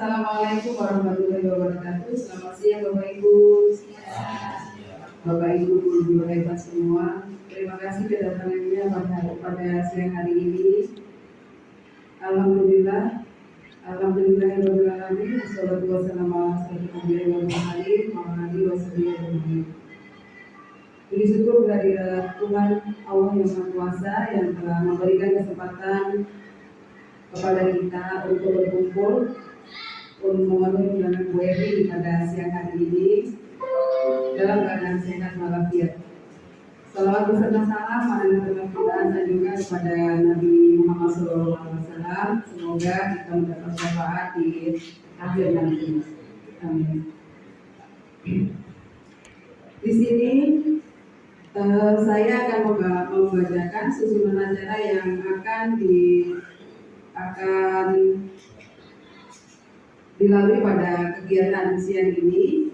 Assalamualaikum warahmatullahi wabarakatuh. Selamat siang Bapak Ibu. Bapak Ibu guru hebat semua. Terima kasih kedatangannya pada siang hari ini. Alhamdulillah. Alhamdulillahirobbilalamin. Wassalatu wassalamu ala asyrofil anbiya'i wal mursalin. Puji syukur kehadirat Tuhan Allah yang Maha Kuasa yang telah memberikan kesempatan kepada kita untuk berkumpul untuk memenuhi undangan Bu Evi pada siang hari ini dalam keadaan sehat walafiat. Salawat beserta salam marilah kita sanjungkan kepada Nabi Muhammad SAW. Semoga kita mendapat syafaat di akhir nanti. Amin. Di sini saya akan membacakan susunan acara yang akan dilalui pada kegiatan siang ini.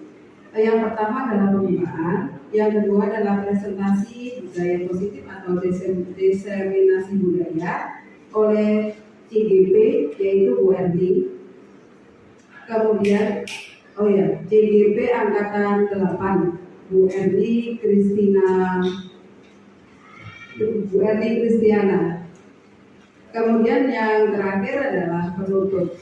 Yang pertama adalah pembukaan, yang kedua adalah presentasi budaya positif atau diseminasi budaya oleh CGP yaitu Bu Erdi. Kemudian CGP angkatan 8 Bu Erdi Kristiana. Kemudian yang terakhir adalah penutup.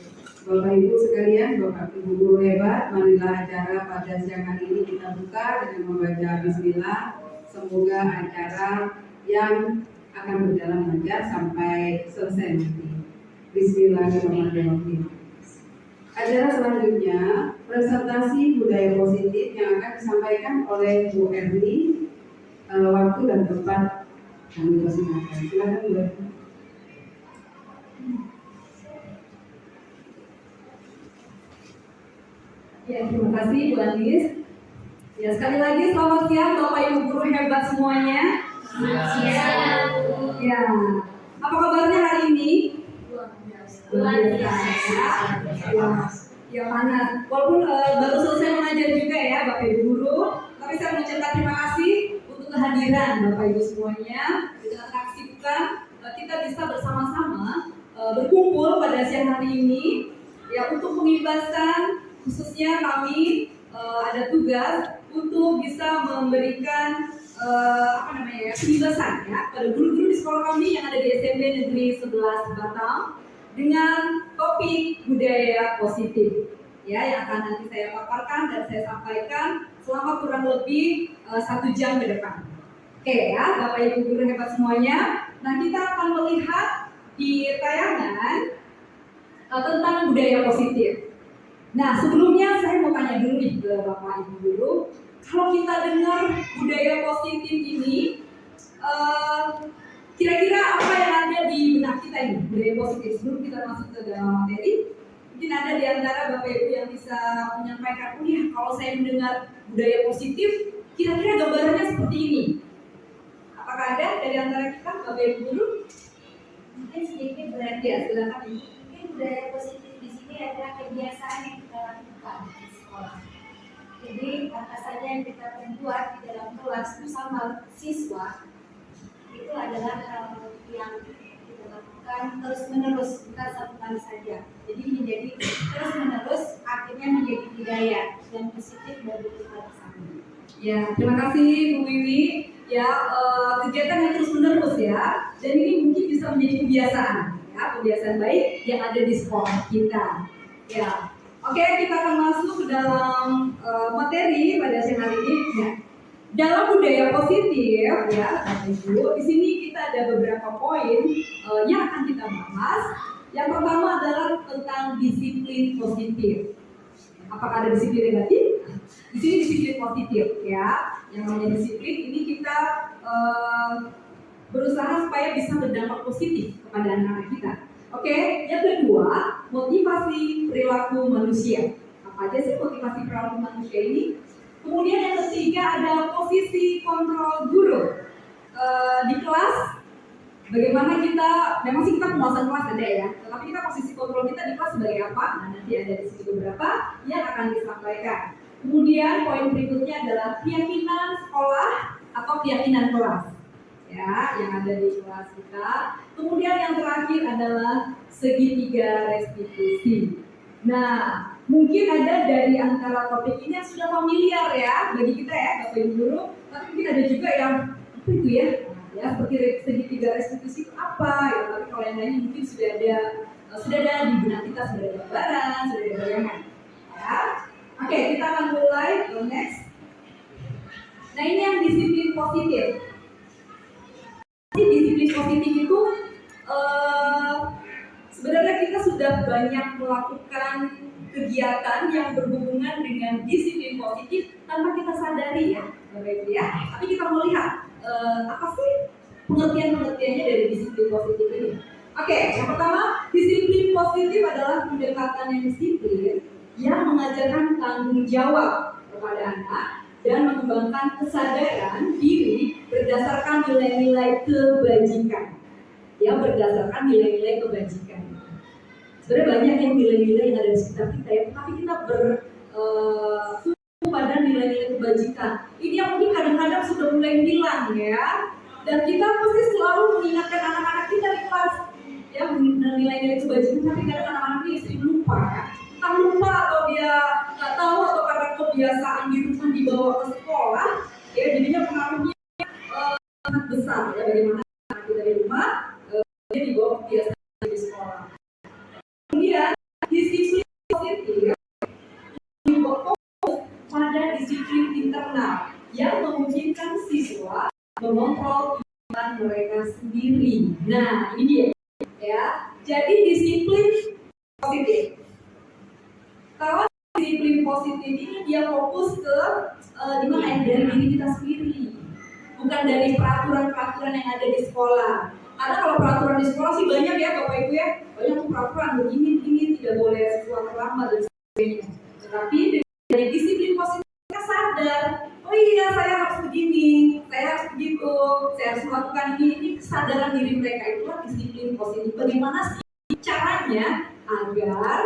Bapak Ibu sekalian, Bapak Ibu guru hebat, marilah acara pada siang hari ini kita buka dengan membaca Bismillah. Semoga acara yang akan berjalan lancar sampai selesai nanti. Bismillahirrahmanirrahim. Acara selanjutnya presentasi budaya positif yang akan disampaikan oleh Bu Erni. Waktu dan tempat kami persilakan. Silakan Bu Erni. Ya, terima kasih Bu Andis. Ya, sekali lagi selamat siang Bapak Ibu guru hebat semuanya. Selamat siang. Ya, apa kabarnya hari ini? Luar biasa. Ya, panas. Walaupun baru selesai mengajar juga ya Bapak Ibu guru, tapi saya mengucapkan terima kasih untuk kehadiran Bapak Ibu semuanya. Dengan kesibukan kita bisa bersama-sama berkumpul pada siang hari ini ya untuk mengibaskan, khususnya kami ada tugas untuk bisa memberikan penjelasan ya pada guru-guru di sekolah kami yang ada di SMP Negeri 11 Batam dengan topik budaya positif ya yang akan nanti saya paparkan dan saya sampaikan selama kurang lebih 1 jam ke depan. Oke ya, Bapak Ibu guru hebat semuanya. Nah, kita akan melihat di tayangan tentang budaya positif. Nah, sebelumnya saya mau tanya dulu nih ke Bapak Ibu guru, kalau kita dengar budaya positif ini, kira-kira apa yang ada di benak kita ini, budaya positif? Sebelum kita masuk ke dalam materi, mungkin ada di antara Bapak Ibu yang bisa menyampaikan, kalau saya mendengar budaya positif, kira-kira gambarannya seperti ini. Apakah ada dari antara kita, Bapak Ibu guru? Mungkin sedikit berarti Ya, silakan. mungkin budaya positif di sini adalah kebiasaan yang kita lakukan di sekolah. Jadi apa saja yang kita perbuat di dalam kelas bersama siswa itu adalah hal yang kita lakukan terus menerus, bukan satu kali saja. Jadi menjadi terus menerus, akhirnya menjadi budaya dan positif bagi kita bersama. Ya, terima kasih Bu Wiwi. Ya, kegiatan yang terus menerus ya, dan ini mungkin bisa menjadi kebiasaan, ya, kebiasaan baik yang ada di sekolah kita. Ya, oke, kita akan masuk ke dalam materi pada siang hari ini. Ya, dalam budaya positif, ya, Bapak Ibu, di sini kita ada beberapa poin yang akan kita bahas. Yang pertama adalah tentang disiplin positif. Apakah ada disiplin negatif? Di sini disiplin positif ya. Yang namanya disiplin ini kita berusaha supaya bisa berdampak positif kepada anak-anak kita. Oke, yang kedua, motivasi perilaku manusia. Apa aja sih motivasi perilaku manusia ini? Kemudian yang ketiga ada posisi kontrol guru di kelas. Bagaimana kita, memang sih kita penguasaan kelas ada ya, tetapi kita posisi kontrol kita di kelas sebagai apa? Nah, nanti ada di situ beberapa yang akan disampaikan. Kemudian poin berikutnya adalah keyakinan sekolah atau keyakinan kelas, ya, yang ada di kelas kita. Kemudian yang terakhir adalah segitiga restitusi. Nah, mungkin ada dari antara topik ini yang sudah familiar ya bagi kita ya, Bapak Ibu Guru. Tapi mungkin ada juga yang apa itu ya? Ya, seperti segitiga restitusi itu apa? Ya, tapi kalau yang lain mungkin sudah ada di benak kita, sudah ada gambaran, sudah ada bayangan. Ya. Oke, kita akan mulai. Next. Nah, ini yang disiplin positif. Disiplin positif itu sebenarnya kita sudah banyak melakukan kegiatan yang berhubungan dengan disiplin positif tanpa kita sadari ya, Bapak Ibu ya. Tapi kita mau lihat apa sih pengertiannya dari disiplin positif ini. Oke, yang pertama, disiplin positif adalah pendekatan yang disiplin yang mengajarkan tanggung jawab kepada anak dan mengembangkan kesadaran diri berdasarkan nilai-nilai kebajikan. Ya, berdasarkan nilai-nilai kebajikan. Sebenarnya banyak yang nilai-nilai yang ada di sekitar kita ya, tapi kita pada nilai-nilai kebajikan. Ini yang mungkin kadang-kadang sudah mulai hilang ya. Dan kita pasti selalu mengingatkan anak-anak kita di kelas ya nilai-nilai kebajikan, tapi kadang anak-anak ini sering lupa ya. Entah lupa atau dia nggak tahu atau karena kebiasaan di rumah dibawa ke sekolah, ya jadinya pengaruhnya sangat besar ya bagaimana kita di rumah dia dibawa kebiasaan di sekolah. Kemudian disiplin positif fokus pada disiplin internal yang memungkinkan siswa mengontrol kehidupan mereka sendiri. Nah, ini dia ya. Jadi disiplin positif. Kalau disiplin positif ini dia fokus ke dimana ya, dari diri kita sendiri, bukan dari peraturan-peraturan yang ada di sekolah. Karena kalau peraturan di sekolah sih banyak ya Bapak Ibu ya, banyak tuh peraturan begini tidak boleh siswa terlambat dan sebagainya. Tetapi dari disiplin positif kita sadar, oh iya saya harus begini, saya harus begitu, saya harus melakukan ini kesadaran diri mereka itulah disiplin positif. Bagaimana sih caranya agar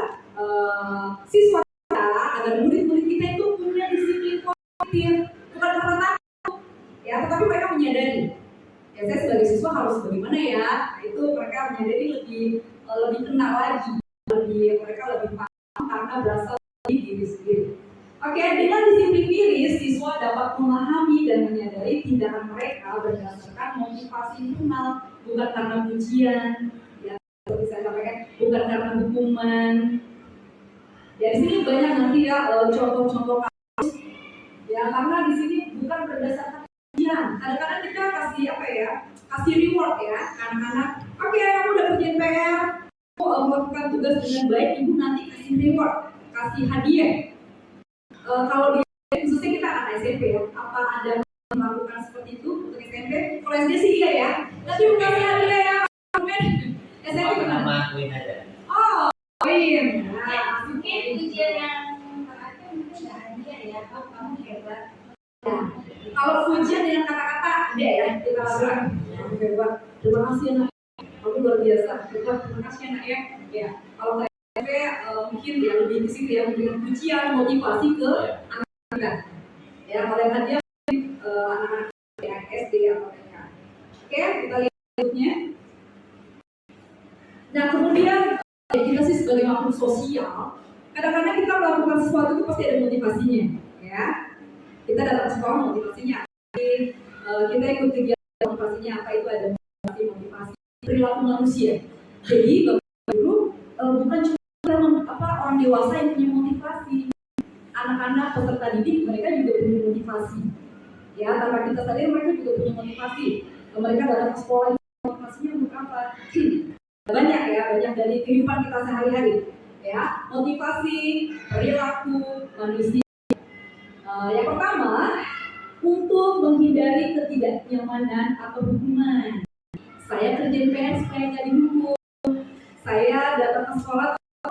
siswa kita, agar murid-murid kita itu punya disiplin positif, bukan karena takut, ya, tetapi mereka menyadari. Ya, saya sebagai siswa harus bagaimana ya? Itu mereka menyadari lebih kenal lagi, mereka lebih paham karena berasal dari diri sendiri. Oke, dengan disiplin diri, siswa dapat memahami dan menyadari tindakan mereka berdasarkan motivasi internal, bukan karena pujian, ya, seperti saya sampaikan, bukan karena hukuman. Ya, di sini banyak nanti ya contoh-contoh kasus, ya karena di sini bukan berdasarkan pujian. Kadang-kadang kita kasih apa ya, kasih reward ya anak-anak. Oke, kamu udah kerjain PR, melakukan tugas dengan baik, ibu nanti kasih reward, kasih hadiah. Kalau di khususnya kita anak SMP ya, apa ada melakukan seperti itu untuk SMP? Kalau SD sih iya ya, tapi bukan hadiah ya. SMP nama Win ada. Oh, Win. Nah, Mungkin ujian yang terakhir mungkin nggak hadiah ya, kamu hebat. nah, kalau pujian dengan kata-kata ada ya, kita lakukan. Hebat. Terima kasih anak. Kamu luar biasa. Terima kasih anak ya. Ya, kalau mungkin ya lebih ke situ ya, memberikan pujian, motivasi ke anak kita. Ya, kalau yang hadiah anak-anak yang SD atau TK. Oke, kita lihat berikutnya. Nah, kemudian kita sih sebagai makhluk sosial, kadang-kadang kita melakukan sesuatu itu pasti ada motivasinya, ya. Kita datang ke sekolah motivasinya, kita ikut kegiatan motivasinya apa itu ada motivasi perilaku manusia. Jadi Bapak Guru bukan cuma orang dewasa yang punya motivasi, anak-anak peserta didik mereka juga punya motivasi. Ya, tanpa kita sadari mereka juga punya motivasi. Mereka datang ke sekolah motivasinya untuk apa? Banyak ya, banyak dari kehidupan kita sehari-hari. Ya, motivasi perilaku manusia. Yang pertama, untuk menghindari ketidaknyamanan atau hukuman. Saya kerjain PR supaya nggak dihukum. Saya datang ke sekolah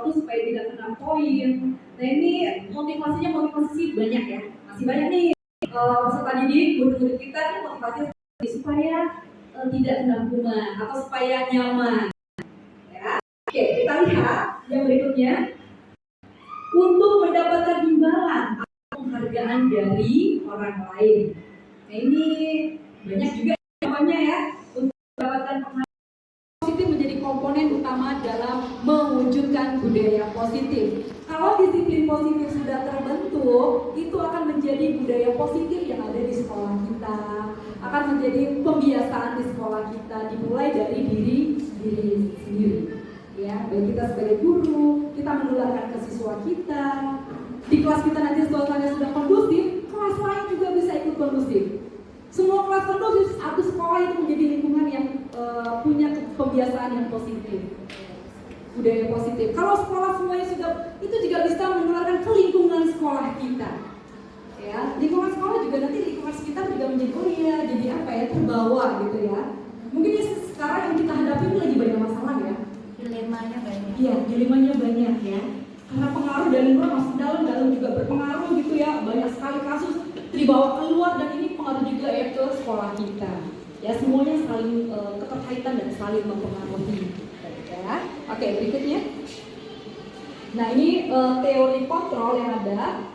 supaya tidak kena poin. Nah ini motivasinya motivasi banyak ya, masih banyak nih peserta didik, murid-murid kita nih motivasi supaya tidak kena hukuman atau supaya nyaman. Ya, oke kita lihat yang berikutnya, untuk mendapatkan imbalan atau penghargaan dari orang lain. Nah ini banyak juga namanya ya, untuk mendapatkan penghargaan positif menjadi komponen utama dalam mewujudkan budaya positif. Kalau disiplin positif sudah terbentuk, itu akan menjadi budaya positif yang ada di sekolah kita, akan menjadi kebiasaan di sekolah kita, dimulai dari diri sendiri. Ya, baik kita sebagai guru, kita menularkan ke siswa kita. Di kelas kita nanti suasananya sudah kondusif, kelas lain juga bisa ikut kondusif. Semua kelas kondusif, satu sekolah itu menjadi lingkungan yang punya kebiasaan yang positif, budaya positif. Kalau sekolah semuanya sudah, itu juga bisa menularkan ke lingkungan sekolah kita. Ya, lingkungan sekolah juga nanti lingkungan sekitar juga menjadi jadi apa ya, terbawa gitu ya. Mungkin sekarang yang kita hadapi ini lagi banyak masalah ya. Dilemanya banyak. Iya, dilemanya banyak ya. Karena pengaruh dari luar masuk dalam juga berpengaruh gitu ya. Banyak sekali kasus dibawa keluar dan ini pengaruh juga ya ke sekolah kita. Ya, semuanya saling keterkaitan dan saling mempengaruhi. Ya. Oke, berikutnya. Nah, ini teori kontrol yang ada.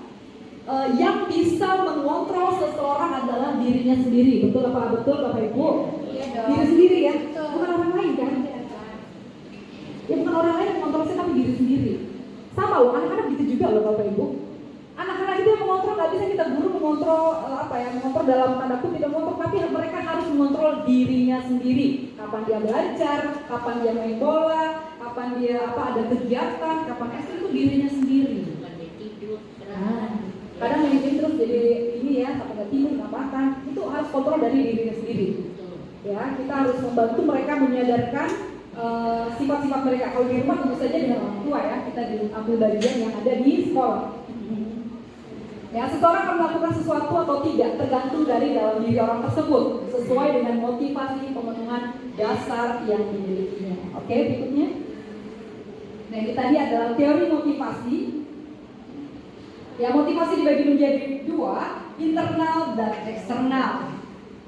Yang bisa mengontrol seseorang adalah dirinya sendiri. Betul apa betul Bapak Ibu? Iya dong. Diri sendiri ya, Betul. bukan orang lain kan? Iya kan? Ya bukan orang lain yang mengontrol saya, tapi diri sendiri. Sama loh, anak-anak gitu juga loh Bapak Ibu. Anak-anak itu yang mengontrol, nggak bisa kita guru mengontrol mengontrol dalam tanda kutip tidak mengontrol, tapi mereka harus mengontrol dirinya sendiri. Kapan dia belajar, kapan dia main bola, kapan dia ada kegiatan, kapan itu dirinya sendiri. Bukan dia tidur. Kadang mungkin terus jadi ini ya, sampai nggak tidur nggak makan, itu harus kontrol dari dirinya sendiri. Ya, kita harus membantu mereka menyadarkan sifat-sifat mereka. Kalau di rumah tentu saja dengan orang tua ya, kita ambil bagian yang ada di sekolah. Ya, seseorang akan melakukan sesuatu atau tidak tergantung dari dalam diri orang tersebut, sesuai dengan motivasi pemenuhan dasar yang dimilikinya. Oke, berikutnya. Nah, ini tadi adalah teori motivasi. Ya, motivasi dibagi menjadi dua, internal dan eksternal.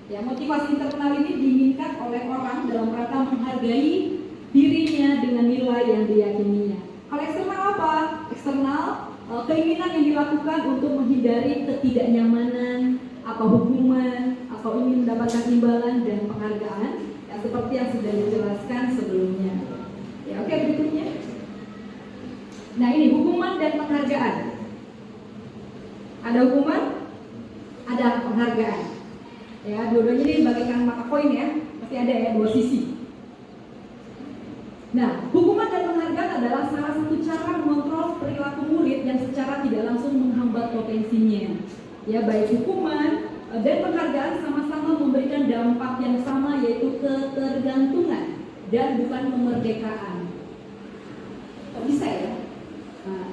Ya, motivasi internal ini diinginkan oleh orang dalam rangka menghargai dirinya dengan nilai yang diyakininya. Kalau eksternal apa? Eksternal, keinginan yang dilakukan untuk menghindari ketidaknyamanan atau hukuman atau ingin mendapatkan imbalan dan penghargaan, ya, seperti yang sudah dijelaskan sebelumnya. Ya, oke, berikutnya. Nah, ini hukuman dan penghargaan. Ada hukuman, ada penghargaan. Ya, dua-duanya ini bagaikan mata koin ya, pasti ada ya dua sisi. Nah, hukuman dan penghargaan adalah salah satu cara mengontrol perilaku murid yang secara tidak langsung menghambat potensinya. Ya, baik hukuman dan penghargaan sama-sama memberikan dampak yang sama, yaitu ketergantungan dan bukan kemerdekaan. Kok bisa ya? Nah,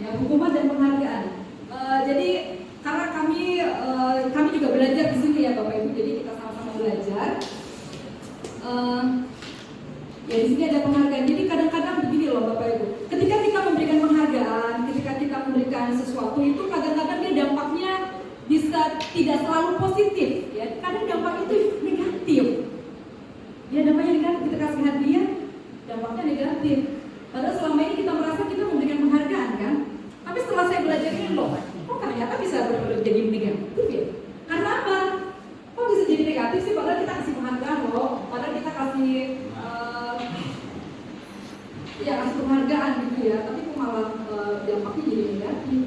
ya, hukuman dan penghargaan. Jadi karena kami juga belajar di sini ya Bapak Ibu, jadi kita sama-sama belajar. Ya, di sini ada penghargaan. Jadi kadang-kadang begini loh Bapak Ibu, ketika kita memberikan penghargaan, ketika kita memberikan sesuatu itu kadang-kadang dia dampaknya bisa tidak selalu positif. Ya, kadang dampak itu negatif. Ya, dampaknya negatif. Kita kasih hadiah, dampaknya negatif. Padahal selama ini kita merasa kita memberikan penghargaan kan. Tapi setelah saya belajar ini loh, kok ternyata bisa jadi negatif ya? Karena apa? Kok bisa jadi negatif sih? Padahal kita kasih penghargaan loh, padahal kita kasih kasih penghargaan gitu ya, tapi kok malah dampaknya jadi negatif.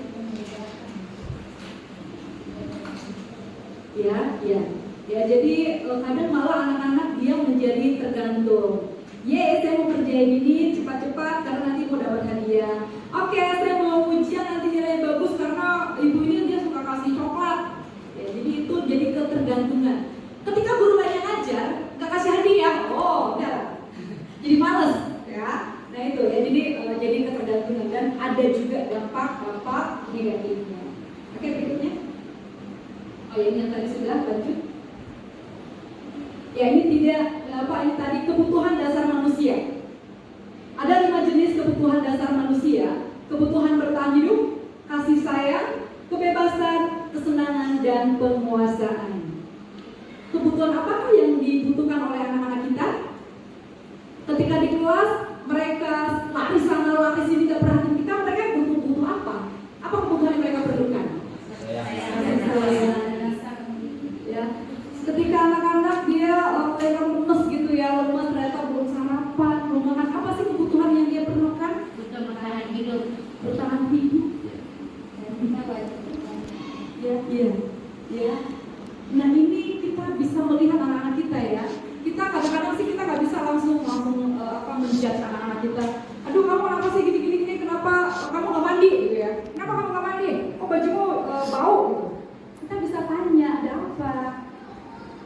Ya, jadi kadang malah anak-anak dia menjadi tergantung. Saya mau kerjain ini cepat-cepat karena nanti mau dapat hadiah. Oke, saya mau ujian nanti nilai bagus karena ibu ini dia suka kasih coklat. Ya, jadi itu jadi ketergantungan. Ketika guru lainnya ngajar, nggak kasih hadiah, udah, jadi males, ya. Nah itu ya, jadi ketergantungan dan ada juga dampak negatifnya. Oke, berikutnya. Ini yang tadi sudah lanjut. Ya, ini ini tadi kebutuhan dasar manusia. Ada 5 jenis kebutuhan dasar manusia: kebutuhan bertahan hidup, kasih sayang, kebebasan, kesenangan, dan penguasaan. Kebutuhan apakah yang dibutuhkan oleh anak-anak kita? Ketika di kelas mereka lari sana lari sini tidak perhatian kita, mereka butuh apa? Apa kebutuhan yang mereka perlukan? Ya, ketika anak-anak dia lemes gitu ya, lemes ternyata belum sarapan, belum makan, apa sih kebutuhan yang dia perlukan? Butuh bertahan hidup. Butuh hidup. Dan kita wajib Ya. Nah ini kita bisa melihat anak-anak kita ya. Kita kadang-kadang sih kita nggak bisa langsung menjudge anak-anak kita. Aduh kamu kenapa sih gini, kenapa kamu nggak mandi gitu ya? Kenapa kamu nggak mandi? Oh bajumu bau gitu. Kita bisa tanya ada apa?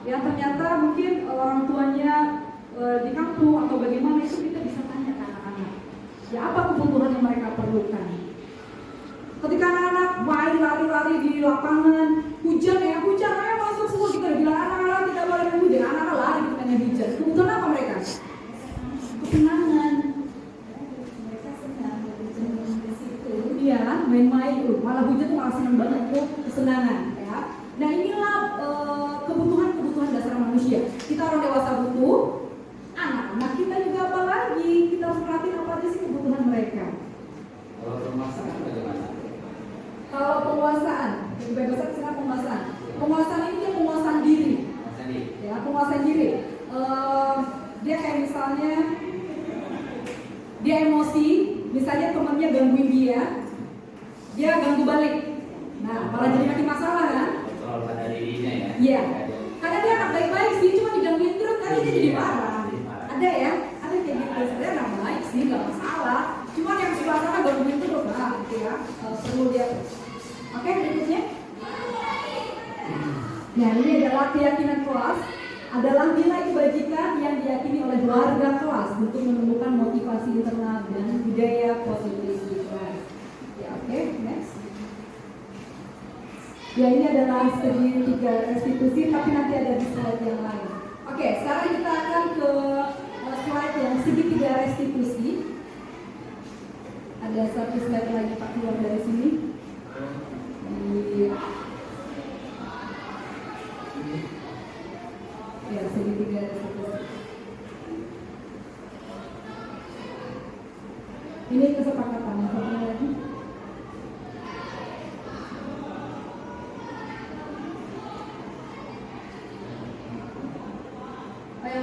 Ya ternyata mungkin orang tuanya di kampung atau bagaimana itu kita bisa tanya ke anak-anak. Ya apa kebutuhan yang mereka perlukan? Ketika anak-anak main lari-lari di lapangan, hujan ayo masuk semua, kita bilang anak-anak tidak boleh main hujan, anak-anak lari kita main hujan. Kebutuhan apa mereka? Kesenangan. mereka senang berjemur di situ. Iya, main-main itu, malah hujan tuh malah senang banget itu kesenangan ya. Nah inilah kebutuhan dasar manusia. Kita orang dewasa butuh, anak-anak kita juga apa lagi? Kita harus perhatiin apa aja sih kebutuhan mereka. Kalau pemasaran bagaimana? Kalau penguasaan, kebebasan sekarang penguasaan. Penguasaan ini dia penguasaan diri. Mas Andi, Ya, penguasaan diri. Dia kayak misalnya dia emosi, misalnya temannya gangguin dia ganggu balik. Nah, malah jadi makin masalah kan? kontrol pada dirinya ya. Iya. Karena dia anak baik-baik sih, cuma digangguin terus kan dia jadi marah. Ada ya? Ada kayak gitu. Sebenarnya anak baik sih, nggak masalah. Cuma yang sebelah sana gangguin terus, gitu ya. Perlu dia. Oke, berikutnya. Nah, ini adalah keyakinan kelas, adalah nilai kebajikan yang diyakini oleh warga kelas untuk menemukan motivasi internal dan budaya positif di kelas. Ya, oke, next. Ya, ini adalah segitiga restitusi, tapi nanti ada di slide yang lain. Oke, sekarang kita akan ke slide yang segitiga restitusi. Ada satu slide lagi Pak keluar dari sini. Ya, segitiga restitusi. Ini kesepakatan satu lagi.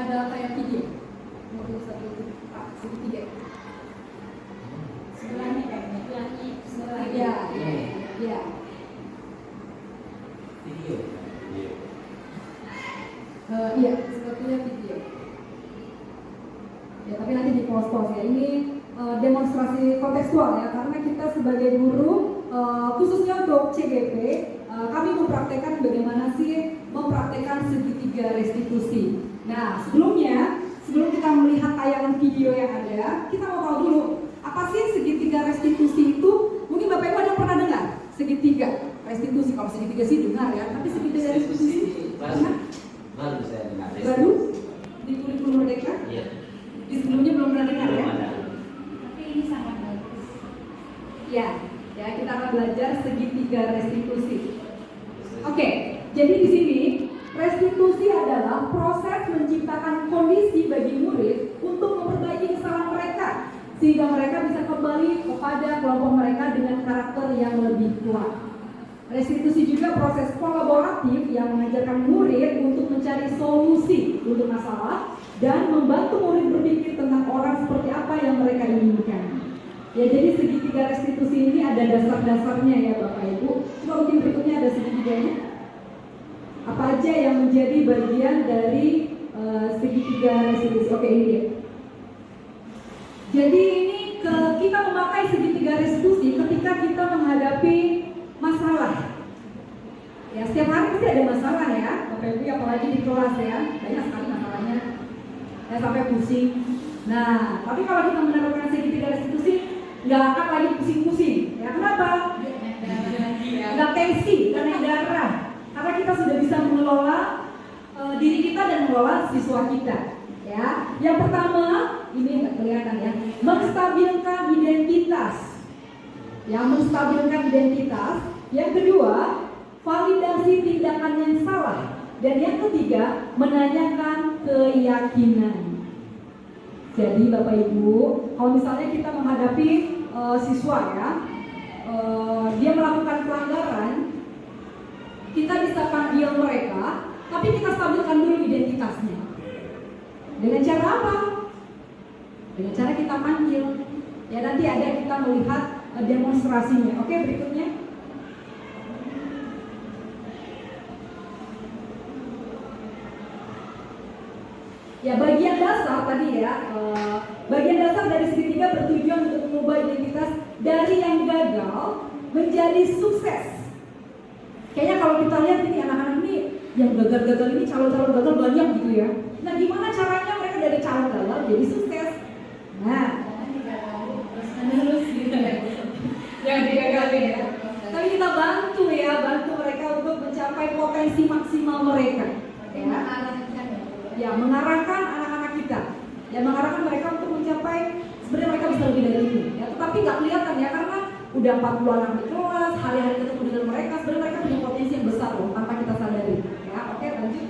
Kayak video. Mau satu Pak segitiga. Sebelahnya kayaknya. Ya. Video. Iya, sepertinya video. Ya, tapi nanti di post ya. Ini demonstrasi kontekstual ya, karena kita sebagai guru, khususnya untuk CGP, kami mempraktekkan bagaimana sih mempraktekkan segitiga restitusi. Nah, sebelum kita melihat tayangan video yang ada, kita mau tahu dulu apa sih segitiga restitusi itu? Mungkin Bapak Ibu ada pernah dengar segitiga restitusi? Kalau segitiga sih dengar ya, tapi segitiga restitusi pernah? Baru saya dengar. Baru di kurikulum Merdeka? Iya. Di sebelumnya belum pernah dengar ya? Belum ada. Tapi ini sangat bagus. Ya, kita akan belajar segitiga restitusi. Oke, jadi di sini restitusi adalah proses menciptakan kondisi bagi murid untuk memperbaiki kesalahan mereka sehingga mereka bisa kembali kepada kelompok mereka dengan karakter yang lebih kuat. Restitusi juga proses kolaboratif yang mengajarkan murid untuk mencari solusi untuk masalah dan membantu murid berpikir tentang orang seperti apa yang mereka inginkan. Ya, jadi segitiga restitusi ini ada dasar-dasarnya ya Bapak Ibu. Coba mungkin berikutnya ada segitiganya. Apa aja yang menjadi bagian dari segitiga restitusi? Oke, ini dia. Jadi ini kita memakai segitiga restitusi ketika kita menghadapi masalah. Ya, setiap hari pasti ada masalah ya, Bapak Ibu, apalagi di kelas ya, banyak sekali masalahnya. Ya, sampai pusing. Nah, tapi kalau kita menerapkan segitiga restitusi, nggak akan lagi pusing-pusing. Ya, kenapa? Nggak tensi, nggak naik darah. Karena kita sudah bisa mengelola diri kita dan mengelola siswa kita. Ya, yang pertama ini nggak kelihatan ya, menstabilkan identitas. Yang menstabilkan identitas. Yang kedua, validasi tindakan yang salah. Dan yang ketiga, menanyakan keyakinan. Jadi Bapak Ibu, kalau misalnya kita menghadapi siswa ya, dia melakukan pelanggaran, kita bisa panggil mereka, tapi kita stabilkan dulu identitasnya. Dengan cara apa? Dengan cara kita panggil. Ya, nanti ada kita melihat demonstrasinya. Oke, berikutnya. Ya, bagian dasar tadi ya, bagian dasar dari segitiga bertujuan untuk mengubah identitas dari yang gagal menjadi sukses. Kayaknya kalau kita lihat ini anak-anak ini yang gagal-gagal ini, calon-calon gagal banyak gitu ya. Nah, gimana caranya mereka dari calon gagal jadi sukses? Nah, terus gitu ya. Jangan digagalin ya. Tapi kita bantu mereka untuk mencapai potensi maksimal mereka. Ya, mengarahkan anak-anak kita, ya mengarahkan mereka untuk mencapai sebenarnya mereka bisa lebih dari ini. Ya, tetapi nggak kelihatan ya karena udah 40 anak di kelas, hari-hari ketemu dengan mereka, sebenarnya mereka punya potensi yang besar loh tanpa kita sadari. Ya, oke, lanjut.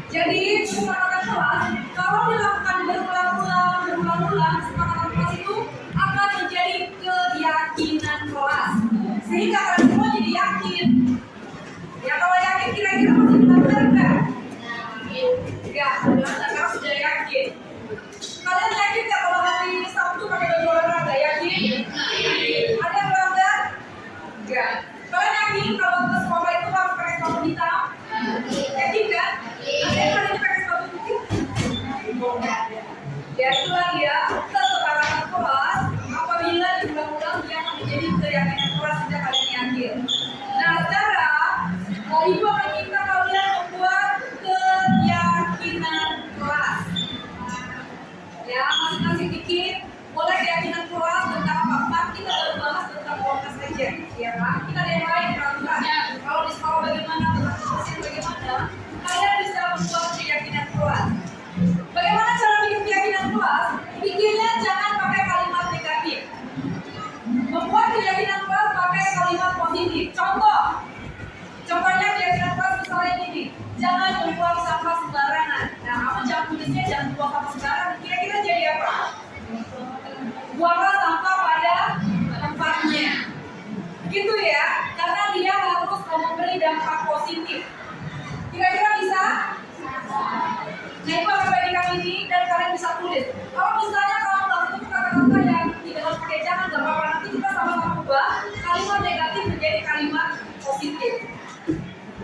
Jadi kesepakatan kelas kalau dilakukan berulang-ulang kesepakatan kelas itu akan menjadi keyakinan kelas sehingga kalian semua jadi yakin. Ya kalau yakin kira-kira masih benar nggak? Ya, karena sudah yakin. Kalian yakin nggak kalau hari Sabtu pakai baju olahraga? Yakin? Ada yang melanggar? Enggak. Kalian yakin kalau ke sekolah itu harus pakai sepatu hitam? Yakin kan? Ada yang hari ini pakai sepatu putih? Ya itulah dia kesepakatan kelas apabila diulang-ulang dia akan menjadi keyakinan kelas sejak kalian yakin. Nah sekarang Ibu akan minta kalian membuat keyakinan kelas. Ya masing-masing dikit. Boleh keyakinan kelas tentang apa? Kita baru bahas tentang kelas saja. Ya kan? Kita ada yang lain peraturan. Kalau di sekolah bagaimana, tentang sosial bagaimana? Kalian bisa membuat keyakinan kelas. Bagaimana cara bikin keyakinan kelas? Bikinnya jangan pakai kalimat negatif. Membuat keyakinan kelas pakai kalimat positif. Contohnya keyakinan kelas misalnya ini, jangan membuang sampah sembarangan. Nah, aku jangan tulisnya jangan buang sampah sembarangan. Kira-kira jadi apa? Buanglah sampah pada tempatnya. Gitu ya, karena dia harus memberi dampak positif. Kira-kira bisa? Nah, itu akan bagikan ini dan kalian bisa tulis. Kalau misalnya kalau nggak ketemu kata-kata yang tidak harus pakai jangan, nggak apa-apa. Nanti kita sama-sama ubah kalimat negatif menjadi kalimat positif.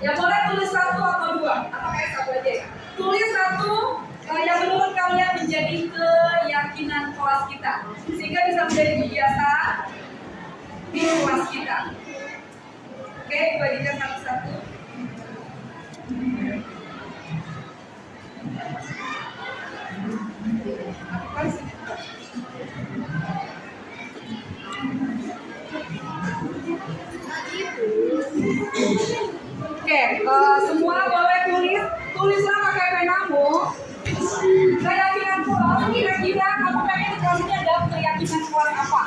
Ya boleh tulis 1 atau 2 atau kayak 1 aja ya. Tulis 1 yang menurut kalian menjadi keyakinan kelas kita sehingga bisa menjadi kebiasaan di kelas kita. Oke, bagikan satu-satu. Oke, semua boleh tulislah pakai penamu. Keyakinan kelas, kira-kira kamu pengen di kelas ini ada keyakinan kelas apa?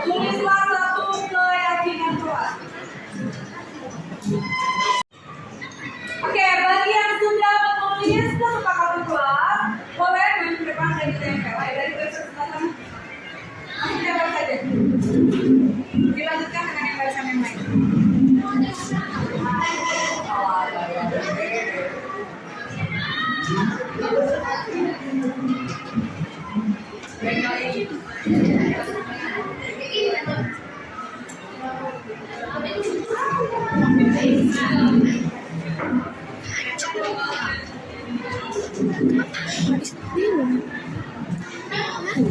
Tulislah 1 keyakinan kelas. Oke, bagi yang sudah menulis kesepakatan kelas, boleh maju ke depan dan ditempel. Dari website selatan, langsung ditempel saja. Dilanjutkan dengan yang barisan yang lain. Udah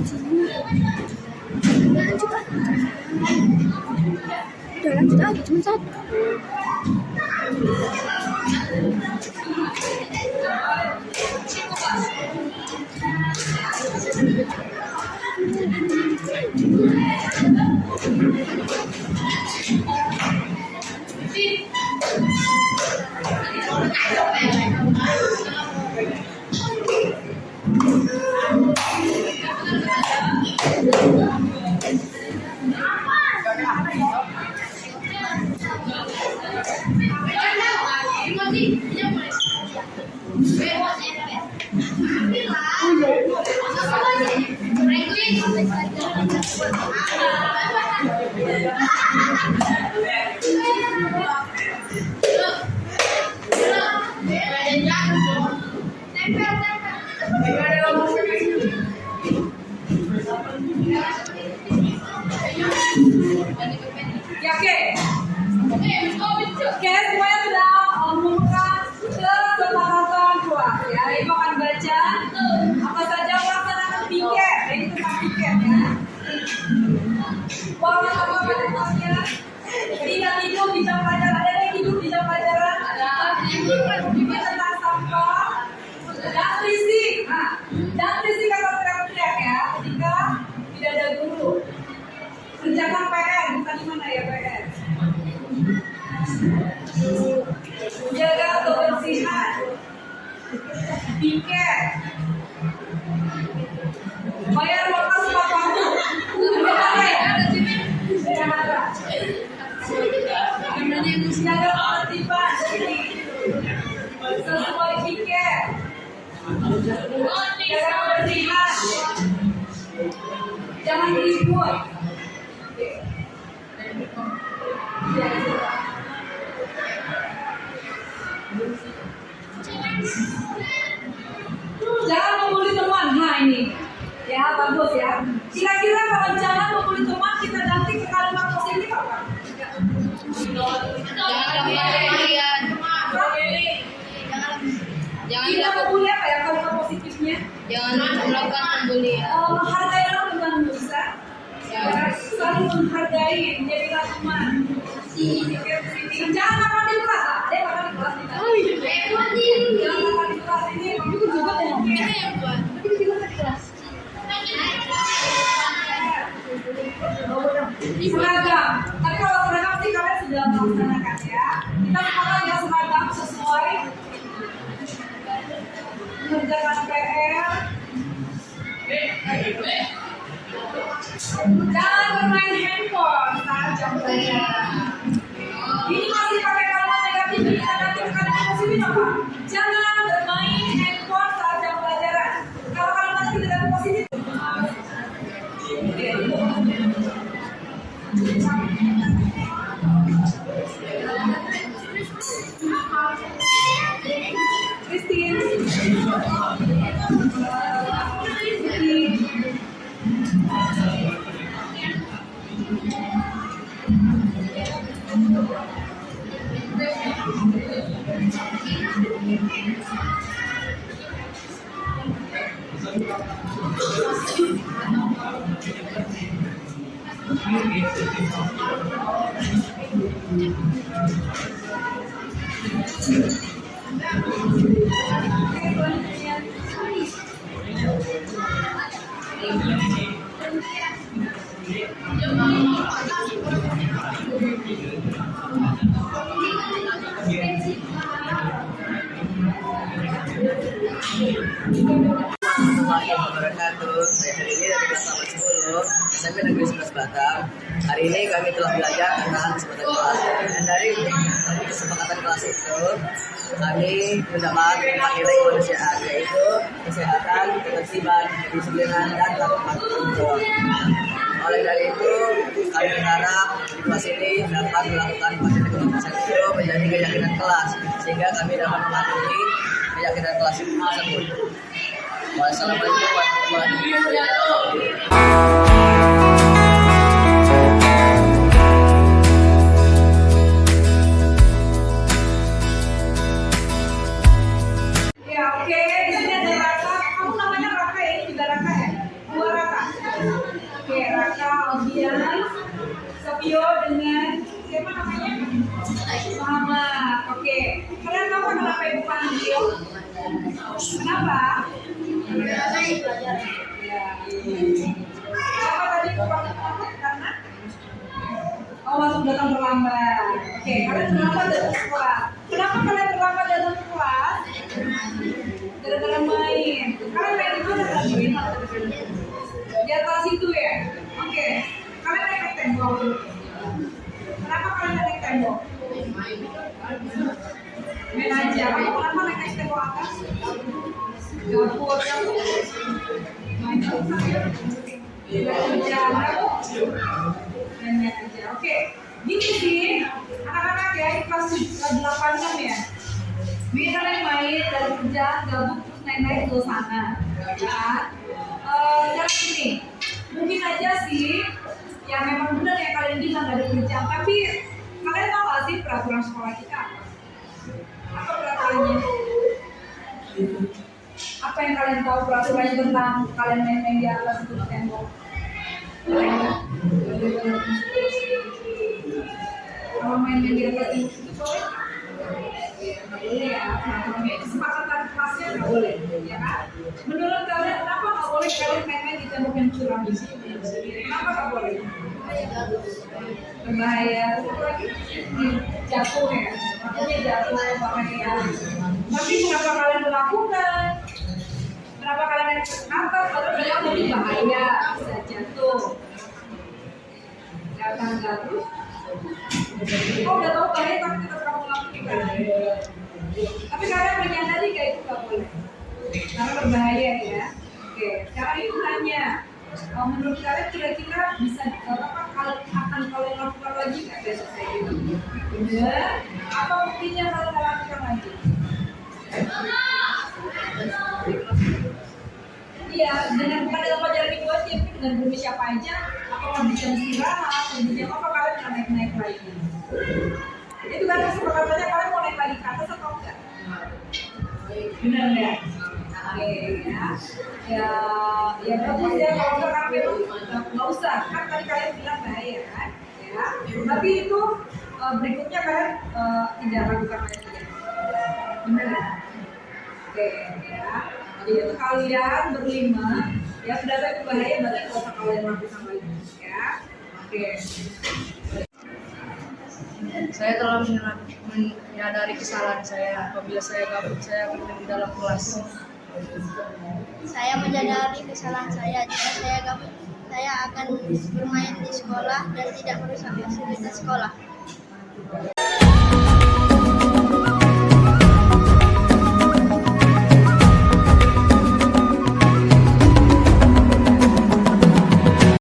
lanjut aja, cuma satu. Ya, oke, semuanya sudah menemukan kesepakatan kelas ya. Ibu akan baca apa saja pelaksanaan piket, ini tentang piket ya. Warna apa batasnya? Tidak tidur di jam pelajaran, ada yang tidur di jam pelajaran, ada piket tentang sampah dan berisik. Nah, dan berisik atau teriak-teriak ya ketika tidak ada guru. Kerjakan PR, bukan di mana ya PR. Jaga kebersihan, piket, bayar waktu tepat waktu, jaga ketertiban sesuai piket, jaga kebersihan, jangan ribut. Jangan membuli teman. Nah ini ya bagus ya. Kira-kira kalau jangan membuli teman kita ganti ke kalimat positif apa? Tidak membuli apa ya kalimat positifnya? Jangan melakukan pembulian. Menghargai orang dengan bisa. Saling menghargai, menjadilah teman. Jangan makan di kelas, ada yang makan di kelas kita. Jangan makan di kelas ini. Itu juga kita yang buat. Tapi kita juga di kelas. Seragam. Tapi kalau seragam sih kalian sudah melaksanakan ya. Kita sepakat ya seragam sesuai mengerjakan PR. Jangan bermain handphone saat jam pelajaran. Ini masih pakai kalimat negatif, kita ganti ke kalimat positif apa? Jangan bermain handphone saat jam pelajaran. Kalau kalimat tidak ada positif. Saya hari ini dari kelas 10 SMP Negeri 11 Batam. Hari ini kami telah belajar tentang kesepakatan kelas. Dan dari kesepakatan kelas itu kami mendapat 4 nilai kemanusiaan, yaitu kesehatan, ketertiban, kedisiplinan, dan tanggung jawab. Oleh dari itu, kami berharap di kelas ini dapat melakukan materi kemanusiaan itu menjadi keyakinan kelas, sehingga kami dapat mematuhi keyakinan kelas tersebut. Wassalamualaikum warahmatullahi wabarakatuh. Ya oke, di sini ada Raka. Kamu namanya Raka ya? Ini juga Raka ya? 2 Raka. kemudian Sapio dengan siapa namanya? Muhammad. Oke. Kalian tahu kenapa ibu panggil? Kenapa? Ya. Kenapa tadi ibu panggil? Karena masuk datang terlambat. Oke, kalian terlambat datang ke kelas. Kenapa kalian terlambat datang ke kelas? Gara-gara main. Kalian main di mana tadi? Di atas itu ya. Oke. Kalian naik tembok. Kenapa kalian naik tembok? Main aja. Kenapa naik tembok atas? Dapur. Main aja. Oke. Gini sih, anak-anak ya di kelas 8 ya. Ini kalian main dari kerja, gabung terus naik-naik ke sana. Ya. Cara gini, mungkin aja sih yang memang benar yang kalian bilang gak ada kerjaan, tapi kalian tahu gak sih peraturan sekolah kita apa peraturannya? Apa yang kalian tahu peraturannya tentang kalian main-main di atas itu tembok? Kalau main-main di atas itu boleh? Nggak boleh ya, kesepakatan kelasnya nggak boleh, ya kan? Menurut kalian kenapa nggak boleh kalian main-main di tembok yang curam di sini? Kenapa nggak boleh? Berbahaya. Satu lagi jatuh ya, makanya jatuh bahaya. Tapi kenapa kalian melakukan? Kenapa kalian naik ke atas? Padahal mereka lebih bahaya, bisa jatuh. Jangan terus. Oh udah tahu bahaya tapi tetap kamu lakukan. Tapi kalian menyadari kayak itu nggak boleh, karena berbahaya ya. Oke, sekarang ibu tanya, menurut kalian kira-kira bisa apa akan kalian lakukan lagi nggak besok kayak gitu? Bener? Apa buktinya kalian lakukan lagi? Iya, dengan bukan dalam pelajaran itu aja, tapi dengan guru siapa aja, apakah bisa istirahat, kemudian apa kalian akan naik-naik lagi? Itu kan kesepakatannya kalian mau naik lagi ke atas atau enggak? Benar ya? Oke ya bagus ya kalau enggak kan nggak usah, kan tadi kalian bilang bahaya kan? Ya, tapi itu berikutnya kalian tidak lakukan lagi. Benar ya? Oke ya. Jadi itu kalian berlima ya sudah tahu itu bahaya, berarti nggak usah kalian lakukan lagi ya. Oke. Saya telah menyadari kesalahan saya apabila saya gabut saya bermain di dalam kelas. Saya menyadari kesalahan saya. Jika saya gabut, saya akan bermain di sekolah dan tidak merusak fasilitas sekolah.